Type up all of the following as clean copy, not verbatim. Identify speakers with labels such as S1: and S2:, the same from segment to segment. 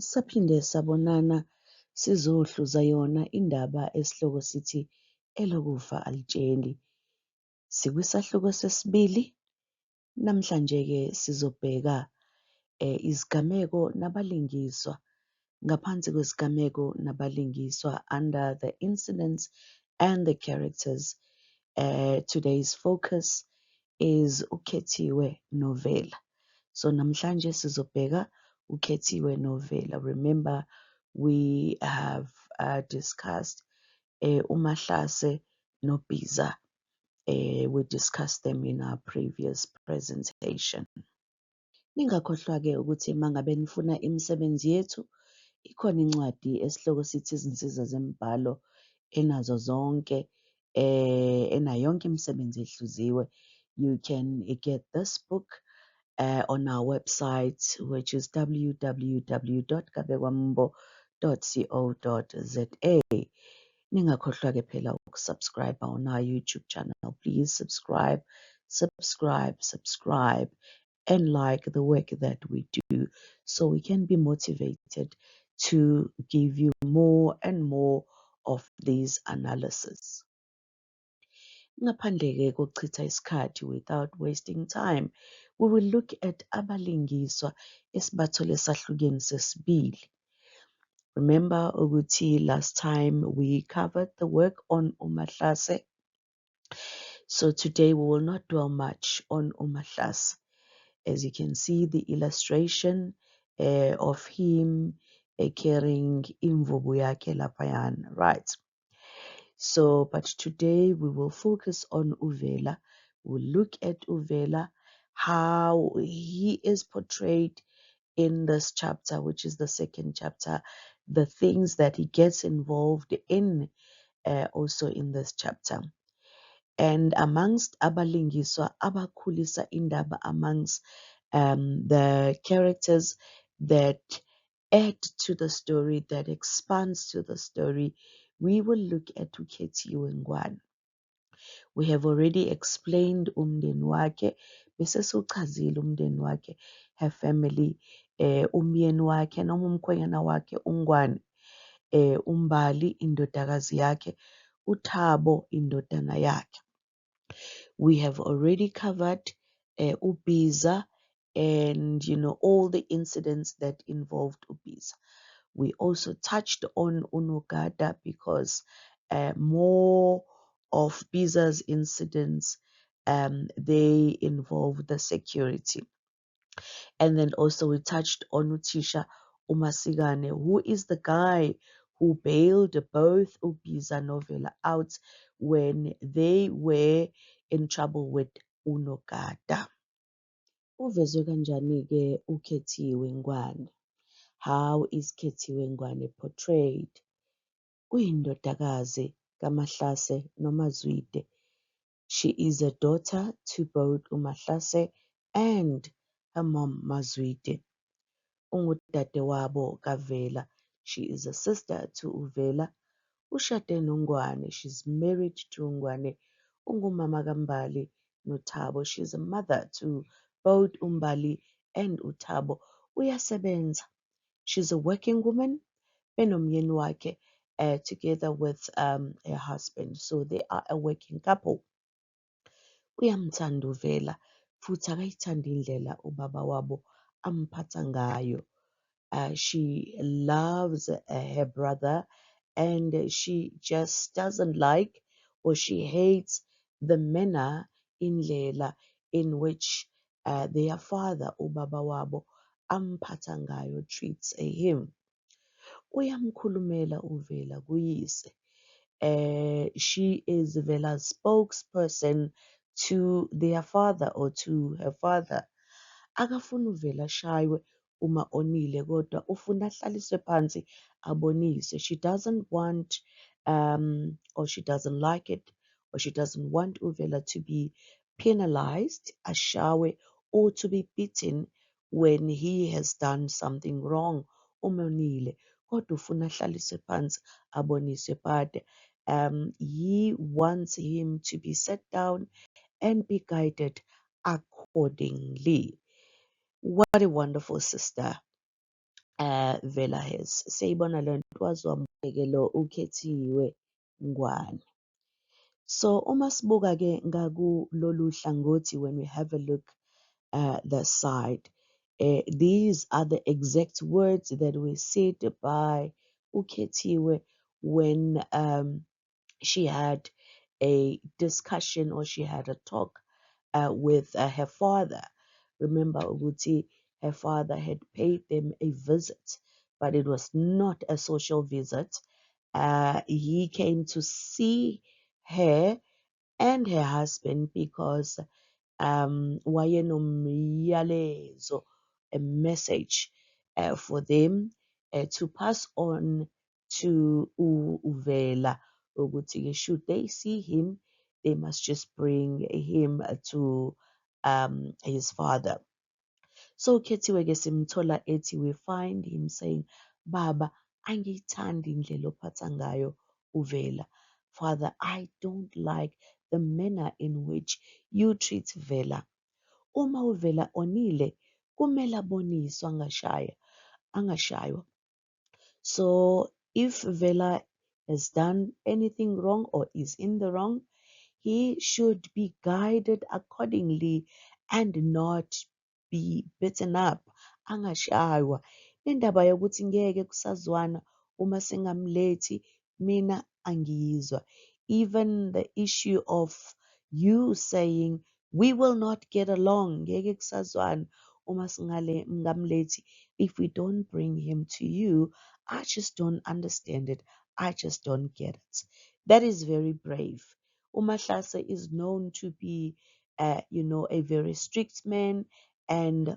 S1: Saphinde sabonana sizohluza yona indaba esihloko sithi elokufa alitsheli. Sikwisahluko sesibili. Namhlanje-ke sizobheka izigameko nabalingiswa. Ngaphansi kwesigameko nabalingiswa, under the incidents and the characters. Today's focus is uKhethiwe noVela. So namhlanje sizobheka uKhethiwe noVela. Remember, we have discussed uMahlase noBhiza. We discussed them in our previous presentation. Ningakhohlwa-ke ukuthi mangabe nifuna imisebenzi yethu, ikhona incwadi esihloko sithi izinsiza zemibhalo enazo zonke, enayo yonke imisebenzi ehluziwe. You can get this book on our website, which is www.kabekwambo.co.za. Ningakhohlwa-ke phela ukusubscribe on our YouTube channel. Please subscribe, and like the work that we do, so we can be motivated to give you more and more of these analysis. Ngaphandle-ke kokuchitha isikhathi, without wasting time, we will look at abalingiswa esibathole esahlukeni sesibili. Remember ukuthi last time we covered the work on uMahlase. So today we will not dwell much on uMahlase. As you can see, the illustration of him carrying imvubu yakhe laphayana, right? So, but today we will focus on uVela. We'll look at uVela, how he is portrayed in this chapter, which is the second chapter, the things that he gets involved in also in this chapter. And amongst abalingiswa abakhulisa indaba, amongst the characters that add to the story, that expands to the story, we will look at uKhethiwe Ngwane. We have already explained umndeni wakhe, bese siwuchazile umndeni wakhe, her family, umyeni wakhe noma umkhwenyana wakhe uNgwane, uMbali indodakazi yakhe, uThabo indodana yakhe. We have already covered uBhiza and all the incidents that involved uBhiza. We also touched on uNogada because more of Bhiza's incidents they involve the security. And then also we touched on Utisha Umasigane, who is the guy who bailed both uBhiza and Novela out when they were in trouble with uNogada. Uvezwe kanjani-ke uKhethiwe Ngwane? How is Khethiwe Ngwane portrayed? Uyindodakazi kaMahlase noMazwide. She is a daughter to both uMahlase and her mom Mazwide. Ungudadewabo kaVela. She is a sister to uVela. Ushade noNgwane. She's married to uNgwane. Ungumama kaMbali noThabo. She's a mother to both uMbali and uThabo. Uyasebenza. She's a working woman. Benomyeni wakhe together with her husband. So they are a working couple. Uyamthanda uVela futhi akayithanda indlela ubaba wabo amphatha ngayo. She loves her brother, and she just doesn't like, or she hates, the manner, indlela in which their father, ubaba wabo, amphatha ngayo, treats him. Uyamkhulumela uVela kuyise. She is Vela's spokesperson to their father, or to her father. Akafuna uVela ashaywe uma onile, kodwa ufuna ahlaliswe phansi aboniswe. She doesn't want or she doesn't like it, or she doesn't want uVela to be penalized, ashawe, or to be beaten when he has done something wrong. Umonile, kodwa ufuna ahlaliswe phansi aboniswe. But he wants him to be set down and be guided accordingly. What a wonderful sister. vela has. Siyayibona le nto wazwamukeke lo ukhethiwe Ngwane. So uma sibuka ke ngakulolu hlangothi, when we have a look at the side, these are the exact words that were said by ukhethiwe when she had a discussion, or she had a talk with her father. Remember ukuthi her father had paid them a visit, but it was not a social visit. He came to see her and her husband because wayenomyalezo, a message for them to pass on to Uvela ukuthi should they see him, they must just bring him to his father. So Kethiwe ke simthola ethi, we find him saying, Baba, angiyithandi indlela ophatha ngayo Uvela. Father, I don't like the manner in which you treat Vela. Uma Uvela onile, kumele aboniswe angashaywa. So if Vela has done anything wrong or is in the wrong, he should be guided accordingly and not be beaten up, angashaywa. Indaba yokuthi ngeke kusazwana uma singamlethi, mina angiyizwa. Even the issue of you saying we will not get along, ngeke kusazwana uma ngamlethi, if we don't bring him to you, I just don't understand it. I just don't get it. That is very brave. Umahlase is known to be, a very strict man, and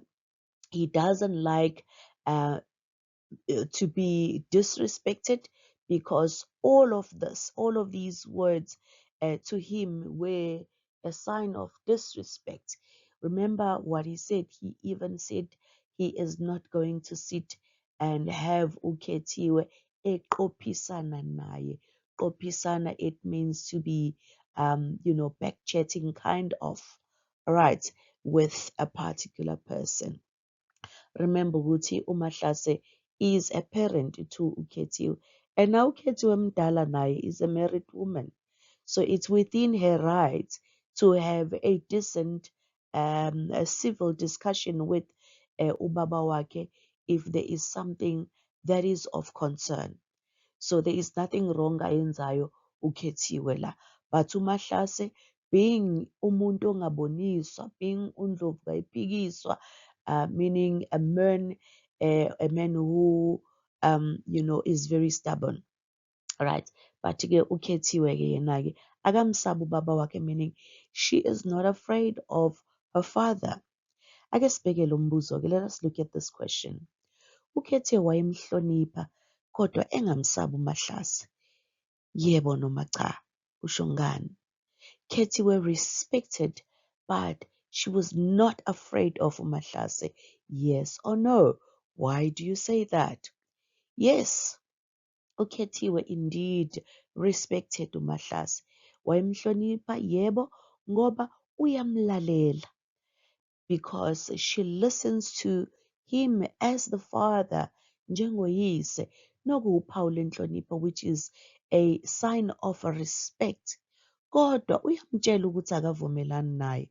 S1: he doesn't like to be disrespected, because all of these words to him were a sign of disrespect. Remember what he said. He even said he is not going to sit and have ukhethiwe eqophisana naye. Qophisana, it means to be, back chatting kind of, right, with a particular person. Remember ukuthi uMahlase is a parent to ukhethiwe, and now ukhethiwe mdala naye is a married woman, so it's within her rights to have a decent a civil discussion with ubaba wakhe if there is something that is of concern. So there is nothing wrong ayenzayo ukhethiwe la, but uMahlase, being umuntu ongaboniswa, being undlovu kayiphikiswa, meaning a man who is very stubborn, right? But ke ukhethiwe ke yena ke akamsabi ubaba wakhe, meaning she is not afraid of her father. Ake sibheke lo mbuzo ke, let us look at this question. Ukhethiwe wayemhlonipha kodwa engamsabi uMahlase. Yebo noma cha? Usho ngani? Kethiwe respected, but she was not afraid of uMahlase. Yes or no? Why do you say that? Yes, ukhethiwe indeed respected uMahlase. Wayemhlonipha, yebo, ngoba uyamlalela, because she listens to him as the father, njengoyise, nokuwuphawu lwenhlonipho, which is a sign of respect. Kodwa uyamtshela ukuthi akavumelani naye,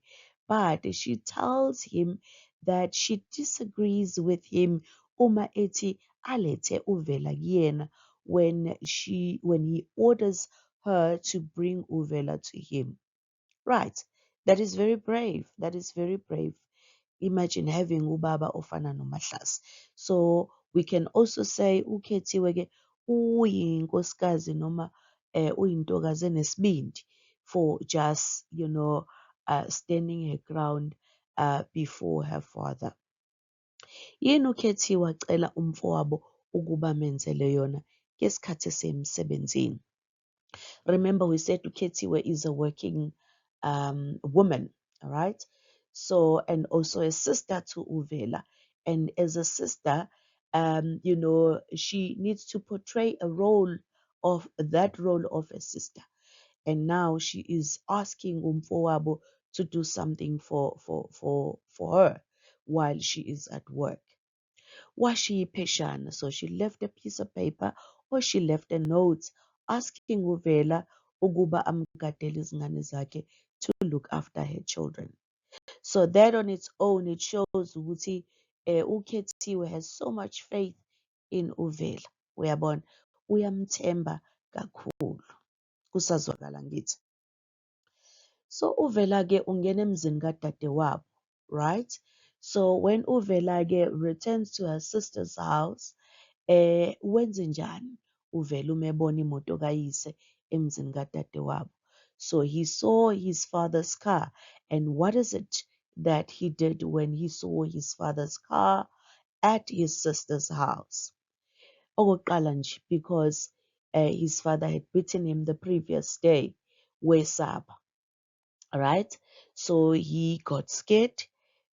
S1: but she tells him that she disagrees with him uma ethi alethe uvela kuyena, when he orders her to bring uvela to him. Right. That is very brave. That is very brave. Imagine having ubaba ofana noMahlase. So we can also say ukhethiwe ke uyinkosikazi noma uyintokazi enesibindi for just standing her ground before her father. Yini ukhethiwe wacela umfowabo ukuba menzele yona ngesikhathi esemsebenzini? Remember, we said ukhethiwe is a working woman, all right? So, and also a sister to Uvela. And as a sister, she needs to portray a role of a sister. And now she is asking Umfowabo to do something for her while she is at work. Washiya ipheshana. So she left a piece of paper or she left a note asking uVela ukuba amgadele izingane zakhe to look after her children. So that on its own, it shows ukuthi uKhethiwe has so much faith in uVela. Uyabona? Uyamthemba kakhulu. Kusazwakala ngithi. So uVela-ke ungena emzini kadadewabo, right? So when uVela-ke returns to her sister's house, wenze njani uVela uma ebona imoto kayise emzini kadadewabo? So he saw his father's car. And what is it that he did when he saw his father's car at his sister's house? Okokuqala nje, because his father had beaten him the previous day, wesaba. All right? So he got scared,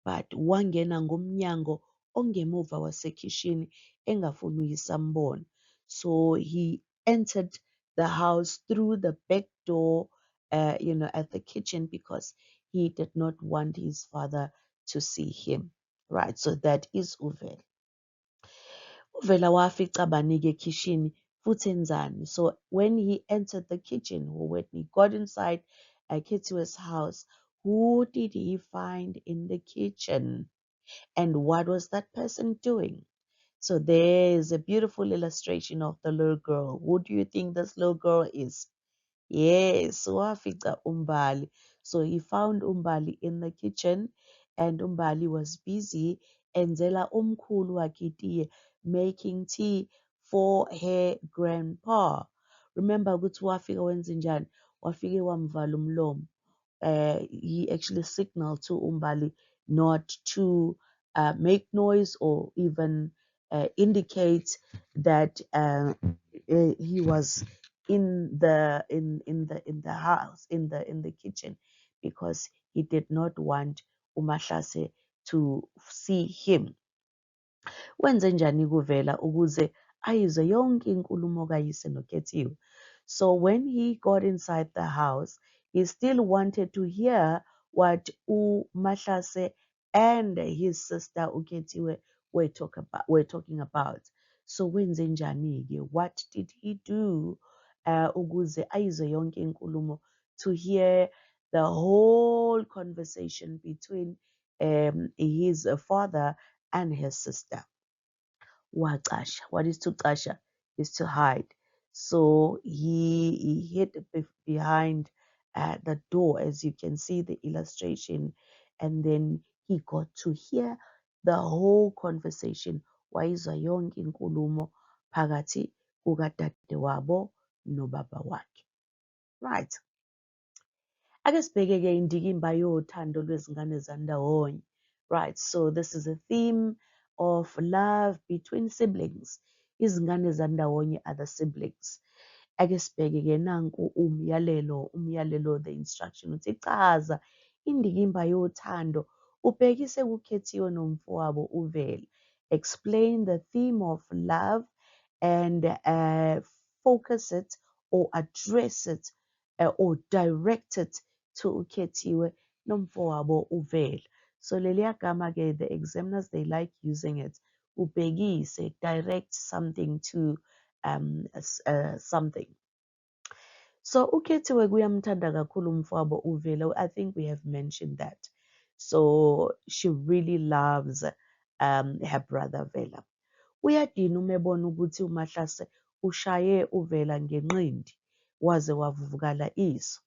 S1: but wangena ngomnyango ongemuva wasekhishini engafuni uyisambona. So he entered the house through the back door, at the kitchen because he did not want his father to see him. Right? So that is uVela. uVela wafica bani-ke ekhishini futhi enzani. So when he entered the kitchen, or when he got inside Kethiwe's house, who did he find in the kitchen? And what was that person doing? So there's a beautiful illustration of the little girl. Who do you think this little girl is? Yes, wafica Umbali. So he found Umbali in the kitchen, and Umbali was busy enzela umkhulu wakhe itiye, making tea for her grandpa. Remember ukuthi wafika wenze njani? Wafike wamvala umlomo. He actually signaled to Umbali not to make noise or even indicate that he was in the house, in the kitchen, because he did not want uMahlase to see him. Wenze njani kuvela ukuze ayizwe yonke inkulumo kayise noKhethiwe? So when he got inside the house, he still wanted to hear what uMahlase and his sister uKhethiwe were talking about. So wenze njani-ke? What did he do ukuze ayizwe yonke inkulumo, to hear the whole conversation between his father and his sister? Wacasha. What is to casha? Is to hide. So he hid behind the door, as you can see the illustration, and then he got to hear the whole conversation. Wayizwa yonke inkulumo phakathi kukadadewabo nobaba wakhe. Right. Ake sibheke-ke indikimba yothando lwezingane zandawonye. Right, so this is a theme of love between siblings. Izingane zandawonye are the siblings. Ake sibheke-ke nanku umyalelo, the instruction uthi chaza indikimba yothando ubhekise kuKhethiwe nomfowabo uVela. Explain the theme of love and focus it or address it or direct it to uKhethiwe nomfowabo uVela. So leliya gama-ke, the examiners, they like using it. Ubhekise, direct something to something. So uKhethiwe kuyamthanda kakhulu umfowabo uVela. I think we have mentioned that. So she really loves her brother Vela. Uyadina uma ebona ukuthi uMahlase ushaye uVela ngenqindi waze wavuvukala iso.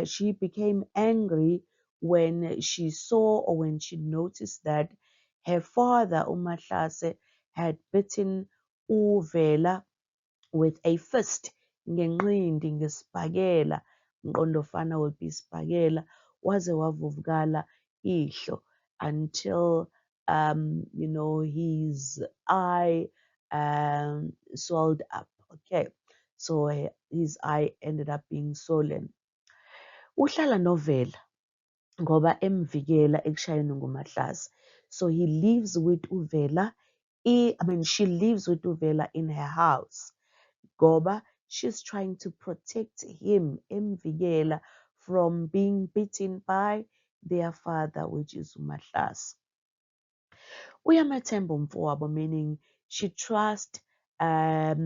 S1: She became angry when she saw, or when she noticed, that her father uMahlase had bitten uVela with a fist, ngenqindi, ngesibhakela, mqondofana would be isibhakela, waze wavuvukala ihlo, until his eye swelled up. Okay, so his eye ended up being swollen. Uhlala noVela ngoba emvikela ekushayeni nguMahlase. So he lives with uVela. She lives with uVela in her house. Goba, she's trying to protect him, emvikela, from being beaten by their father, which is uMahlase. Uyamethemba umfowabo, meaning she trusts her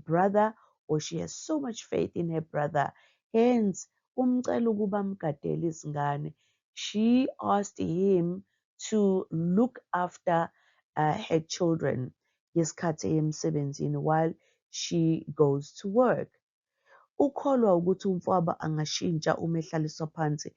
S1: brother, or she has so much faith in her brother. Hence, umcela ukuba amgadele izingane. She asked him to look after her children ngesikhathi emsebenzini while she goes to work. Ukholwa ukuthi umfowabo angashintsha uma ehlaliswa phansi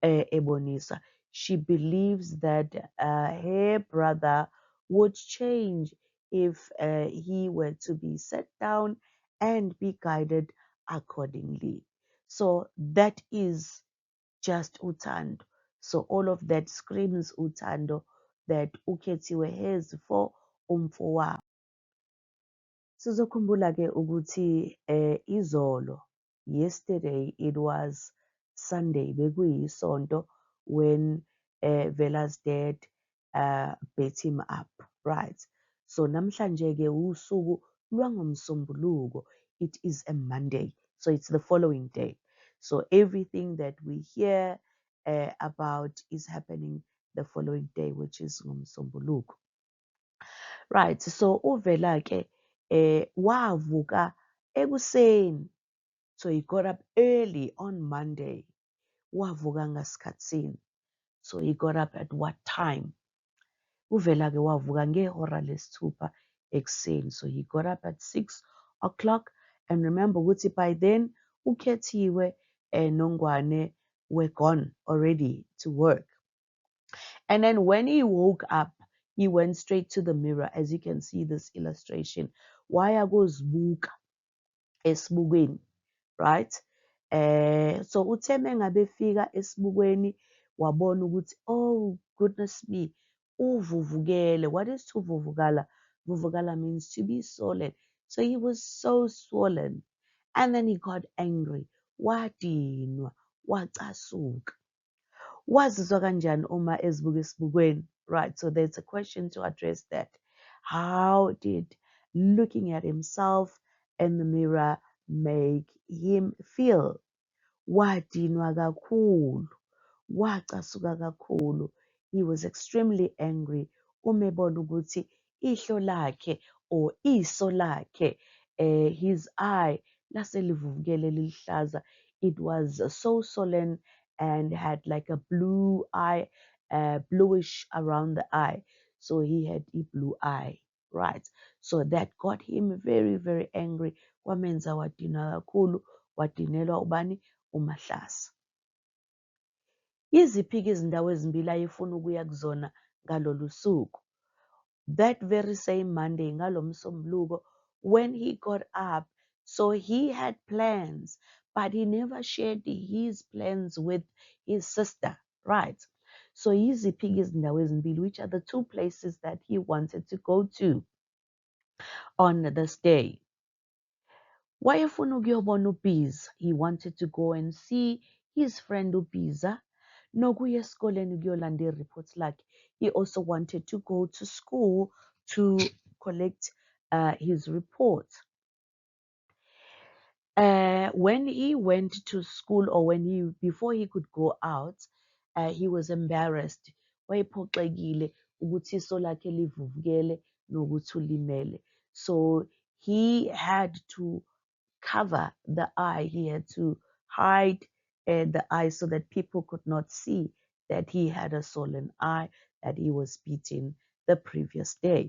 S1: ebonisa. She believes that her brother would change if he were to be set down and be guided accordingly. So that is just uthando. So all of that screams uthando, that ukhethiwe has for umfowabo. Sizokhumbula ke ukuthi izolo, yesterday, it was Sunday, bekuyisonto, when Vela's dad beat him up, right? So namhlanje ke usuku lwangomsombuluko. It is a Monday, so it's the following day. So everything that we hear about is happening the following day, which is ngomsombuluko. Right, so uvela ke wavuka ekuseni. So he got up early on Monday. Wavuka ngasikhatsini. So he got up at what time? Uvela ke wavuka ngehora lesithupha ekuseni. So he got up at 6 o'clock. And remember ukuthi by then ukhethiwe Nongwane were gone already to work. And then when he woke up, he went straight to the mirror, as you can see this illustration. Wayakuzibuka esibukweni, right? So uthe mengabe efika esibukweni wabona ukuthi, oh goodness me, uvuvukele. What is to vuvukala? Vuvukala means to be swollen. So he was so swollen. And then he got angry. Wadinwa, wacasuka. Wazizwa kanjani uma ezibuka esibukweni? Right, so there's a question to address that. How did looking at himself in the mirror make him feel? Wadinwa kakhulu, wacasuka kakhulu. He was extremely angry. Umebona ukuthi ihlo lakhe or iso lakhe, his eye laselivuvukele liluhlaza. It was so swollen and had like a blue eye, bluish around the eye. So he had a blue eye, right? So that got him very, very angry. Kwamenza wadinwa kakhulu, wadinelwa ubani? Umahlasa. Yiziphi-ke izindawo ezimbili ayefuna ukuya kuzona ngalolu suku? That very same Monday, ngalomsombuluko, when he got up, so he had plans, but he never shared his plans with his sister, right? So yiziphi-ke izindawo ezimbili, which are the two places that he wanted to go to on this day? Wayefuna ukuyobona uBhiza. He wanted to go and see his friend uBhiza. Nokuya esikoleni ukuyolanda i-report lakhe. He also wanted to go to school to collect his report. When he went to school, or before he could go out, he was embarrassed. Wayephoxekile ukuthi iso lakhe livuvukele nokuthi ulimele. So he had to cover the eye. He had to hide the eye so that people could not see that he had a swollen eye, that he was beaten the previous day.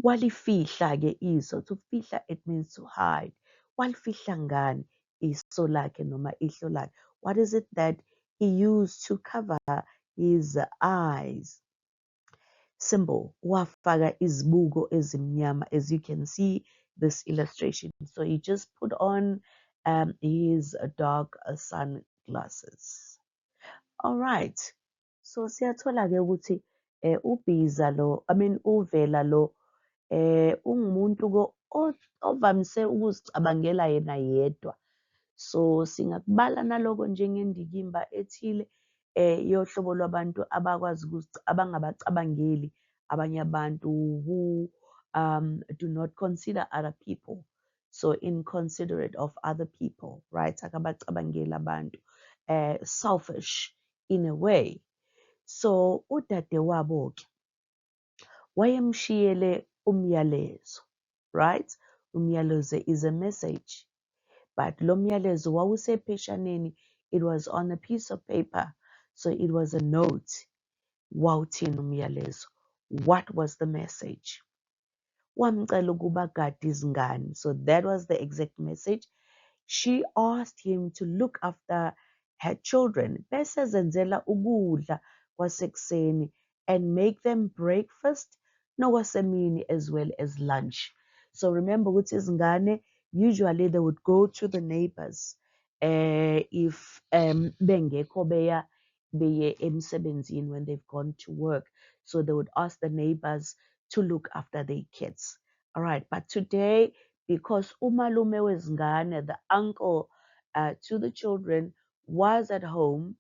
S1: Walifihla ke iso. To fihla, it means to hide. Walifihla ngani iso lakhe noma ihlo lakhe? What is it that he used to cover his eyes? Symbol. Wafaka izibuko ezimnyama, as you can see this illustration. So he just put on his dark sunglasses. All right. So siyathola ke ukuthi uBhiza lo, uVela lo, ungumuntu ovamise ukuzicabangela yena yedwa. So singakubala naloko njengendikimba ethile yohlobo lwabantu abakwazi abangabacabangeli abanye abantu, who do not consider other people, so inconsiderate of other people, right? Akabacabangeli abantu, selfish in a way. So udadewabo ke wayemshiyele umyalezo, right? Umyalezo is a message, but lo myalezo wawusepheshaneni. It was on a piece of paper, so it was a note. Wawuthini umyalezo? What was the message? Wamcela ukuba agade izingane. So that was the exact message. She asked him to look after her children. Bese zenzela ukudla kwasekuseni and make them breakfast nokwasemini as well as lunch. So remember ukuthi izingane usually they would go to the neighbors if bengekho beye emsebenzini when they've gone to work. So they would ask the neighbors to look after their kids. All right, but today, because umalume wezingane, the uncle to the children, was at home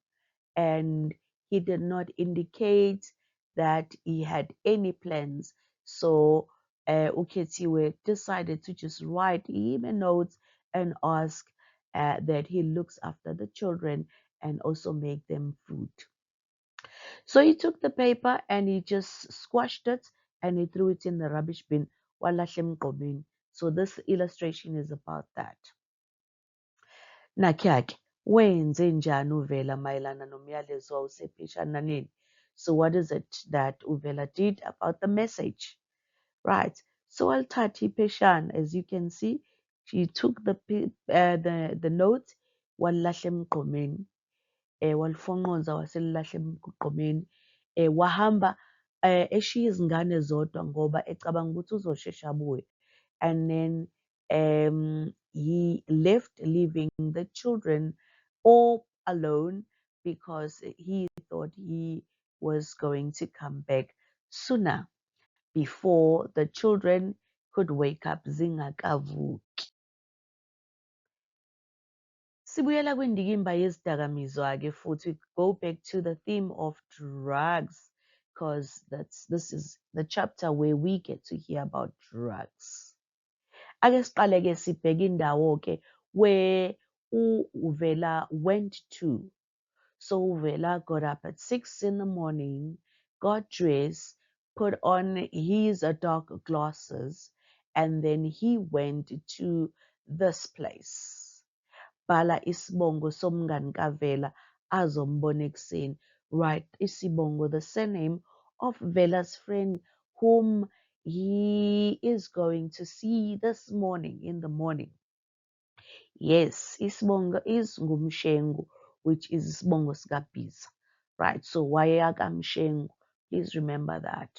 S1: and he did not indicate that he had any plans. So Uketiwe decided to just write him a note and ask that he looks after the children and also make them food. So he took the paper and he just squashed it and he threw it in the rubbish bin. Walahle emgqomeni. So this illustration is about that. Nakhe-ke wenze njani uVela mayelana nomyalezo wawusepheshananeni? So what is it that uVela did about the message? Right. So walithatha ipheshana, as you can see, she took the note walilahla emgqomeni. Walifonqonza waselilahla emgqomeni. Wahamba eshiya izingane zodwa ngoba ecabanga ukuthi uzosheshe abuye. And then he left, leaving the children all alone because he thought he was going to come back sooner before the children could wake up zingakavuki. Sibuyela kwindikimba yezidakamizwa-ke futhi, we go back to the theme of drugs because this is the chapter where we get to hear about drugs. Ake siqale-ke sibheke indawo-ke where uVela went to. So uVela got up at 6 in the morning, got dressed, put on his dark glasses, and then he went to this place. Bhala isibongo somngani kaVela azombona ekuseni. Write isibongo, the surname of Vela's friend whom he is going to see this morning in the morning. Yes, isibongo is ngumshengu, which is isibongo sikaBhiza. Right, so wayeyakamshengu. Please remember that.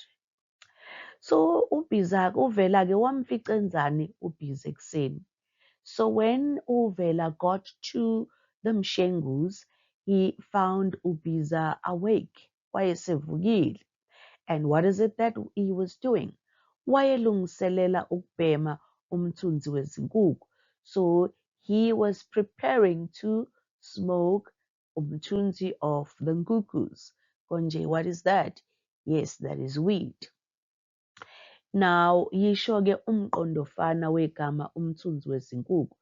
S1: So uVela-ke wamfica enzani uBhiza ekuseni. So when uVela got to the Mshengus, he found uBhiza awake. Wayesevukile. And what is it that he was doing? Wayelungiselela ukubhema umthunzi wezinkukhu. So he was preparing to smoke umthunzi of the nkukus. Konje, what is that? Yes, that is weed. Now, yisho-ke umqondofana wegama umthunzi wezinkukhu.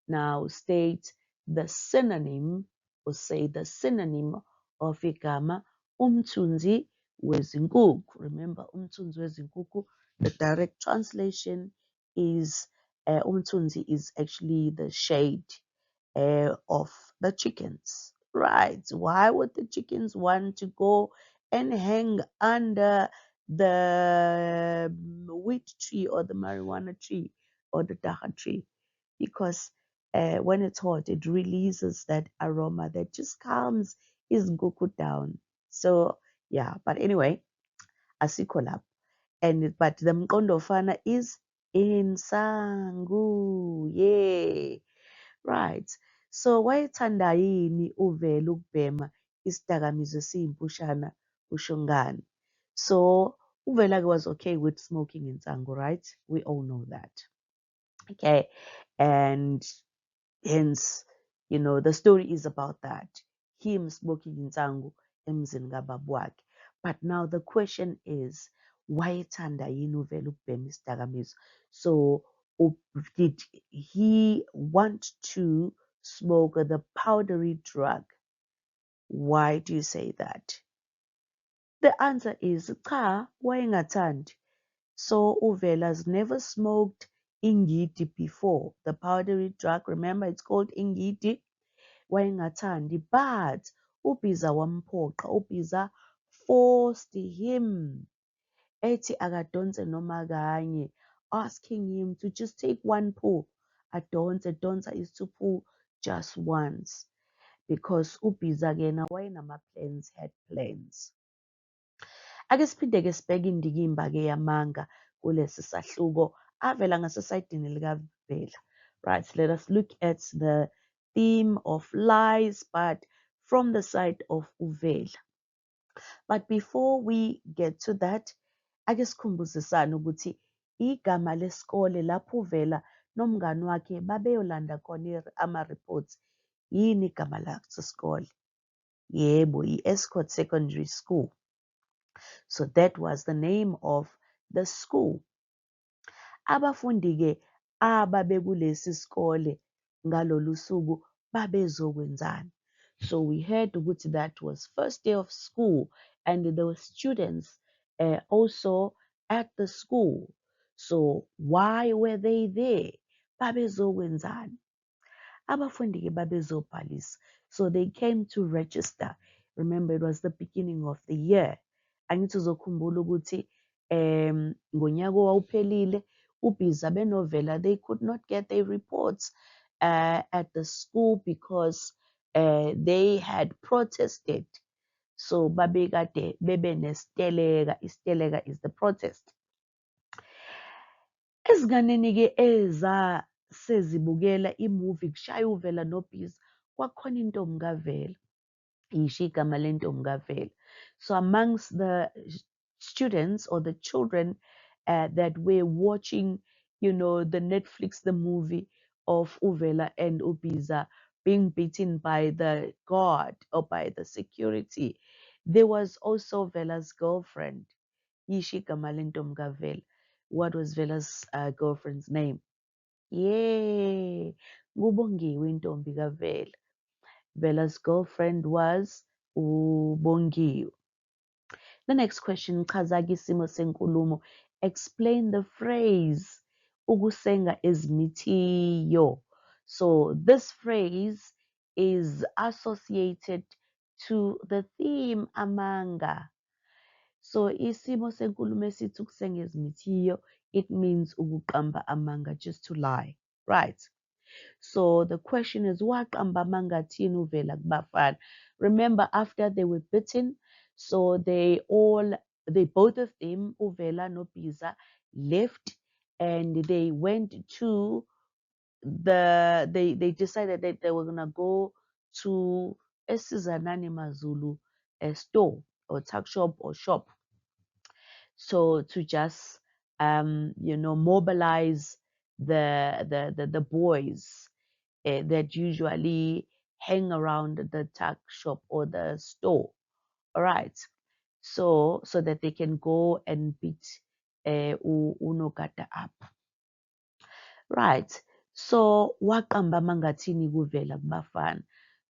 S1: Now, state the synonym or say the synonym of igama umthunzi wezinkukhu. Remember, umthunzi wezinkukhu, the direct translation is umthunzi is actually the shade of the chickens. Right. Why would the chickens want to go and hang under the weed tree or the marijuana tree or the daha tree? Because when it's hot, it releases that aroma that just calms his guku down. So yeah, but anyway, asikho lapho. But the mqondofana is insangu. Yeah. Right. So wayethanda yini uVela ukubhema isidakamizwa esiyimpushana ushungane? So uVela was okay with smoking insangu, right? We all know that. Okay. And hence, the story is about that. Him smoking insangu emzini kababa wakhe. But now the question is, wayethanda yini uVela ukubhema isidakamizwa? So did he want to smoke the powdery drug? Why do you say that? The answer is cha, wayengathandi. So Uvela's never smoked ingidi before. The powdery drug, remember it's called ingidi. Wayengathandi, but uBhiza wamphoqa. uBhiza forced him ethi akadonse noma kanye, asking him to just take one pull. Adonse, donsa is to pull just once. Because uBhiza kena wayenama-plans, had plans. Ake siphinde-ke sibheke indikimba-ke yamanga kulesi sahluko avela ngasesayidini likaVela. Right, so let us look at the theme of lies, but from the side of Uvela. But before we get to that, ake sikhumbuzisane ukuthi igama lesikole lapho Uvela nomngani wakhe babeyolanda khona ama-reports. Yini igama lasesikole? Yebo, i-Escort Secondary School. So that was the name of the school. Abafundi-ke ababekulesi sikole ngalolu suku babezokwenzani? So we heard ukuthi that was first day of school and there were students also at the school. So why were they there? Babezokwenzani? Abafundi-ke babezobhalisa. So they came to register. Remember, it was the beginning of the year. Angithi uzokhumbula ukuthi ngonyaka owawuphelile uBhiza benovela, they could not get their reports at the school because they had protested. So babekade bebe nesiteleka. Isiteleka is the protest. Ezinganeni-ke sezibukela imovie kushaya uVela noBhiza, kwakukhona intombi kaVela. Yisho igama lentombi kaVela. So amongst the students or the children that were watching, you know, the Netflix, the movie of Uvela and uBhiza being beaten by the guard or by the security, there was also Vela's girlfriend. Yisho igama lentombi kaVela. What was Vela's girlfriend's name? Yay! Ngubongiwe intombi kaVela. Vela's girlfriend was uBongiwe. The next question, chazake isimo senkulumo. Explain the phrase ukusenga ezimithiyo. So this phrase is associated to the theme amanga. So isimo senkulumo esithi ukusenga ezimithiyo, it means ukuqamba amanga, just to lie, right? So the question is, waqamba amanga thini uVela kubafana? Remember, after they were bitten, so they both of them, uVela noBhiza, left and they went to they decided that they were gonna go to Esizanani Mazulu, a store or tuck shop or shop. So to just mobilize the boys that usually hang around the tuck shop or the store. All right. So that they can go and beat unogada up. Right. So waqamba mangathini kuvela kubafana.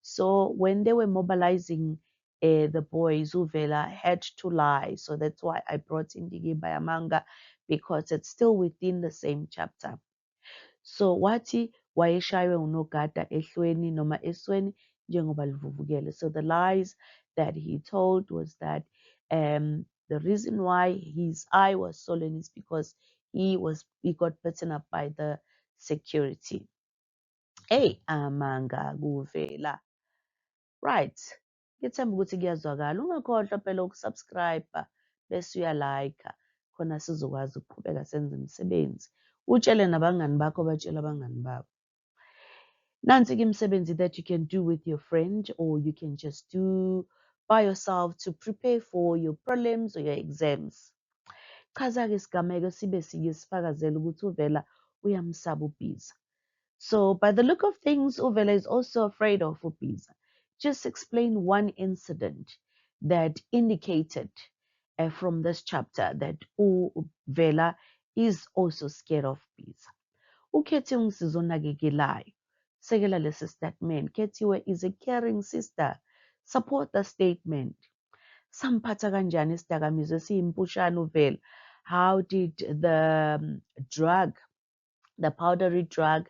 S1: So when they were mobilizing the boys, uVela had to lie. So that's why I brought in Digibaya manga, because it's still within the same chapter. So wathi wayeshaywe unogada ehlweni noma esweni njengoba livuvukele. So the lies that he told was that the reason why his eye was swollen is because he got bitten up by the security. Hey, amanga kuvela. Right. Ngithemba ukuthi kuyazwakala. Ungakhohlwa phela ukusubscribe bese uyalike khona sizokwazi ukuqhubeka senze imisebenzi. Utshele nabangani bakho batshele abangani babo. Nansi-ke imisebenzi that you can do with your friend or you can just do by yourself to prepare for your prelims or your exams. Chaza-ke isigameko sibe sike sifakazele ukuthi uVela uyamsaba uBhiza. So by the look of things, uVela is also afraid of uBhiza. Just explain one incident that indicated from this chapter that uVela is also scared of Bhiza. Ukhethiwe ungisiza onakekelayo. Sekela lesi statement. Khethiwe is a caring sister. Support the statement. Samphatha kanjani isidakamizwa esiyimpushana uVela? How did the powdery drug,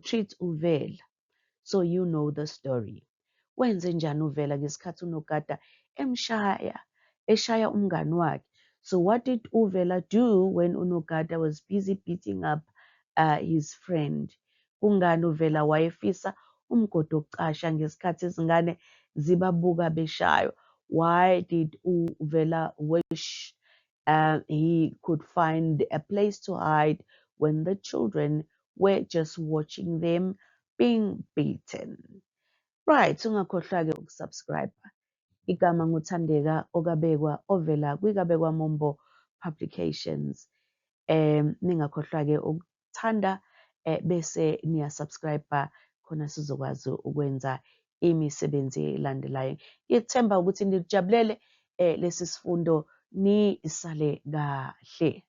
S1: treat Uvela? So you know the story. Wenze njani uvela ngesikhathi unogada eshaya umngani wakhe? So what did Uvela do when unogada was busy beating up his friend? Kungani uvela wayefisa umgodi wokucasha ngesikhathi izingane zibabuka beshaywa? Why did Uvela wish he could find a place to hide when the children were just watching them being beaten? Right, ungakhohlwa-ke ukusubscribe. Igama nguThandeka Okabekwa ovela kwikabekwa Mombo Publications. Ningakhohlwa-ke ukuthanda bese niyasubscribe khona sizokwazi ukwenza imisebenzi elandelayo. Ngithemba ukuthi nikujabulele lesi sifundo, nisale kahle.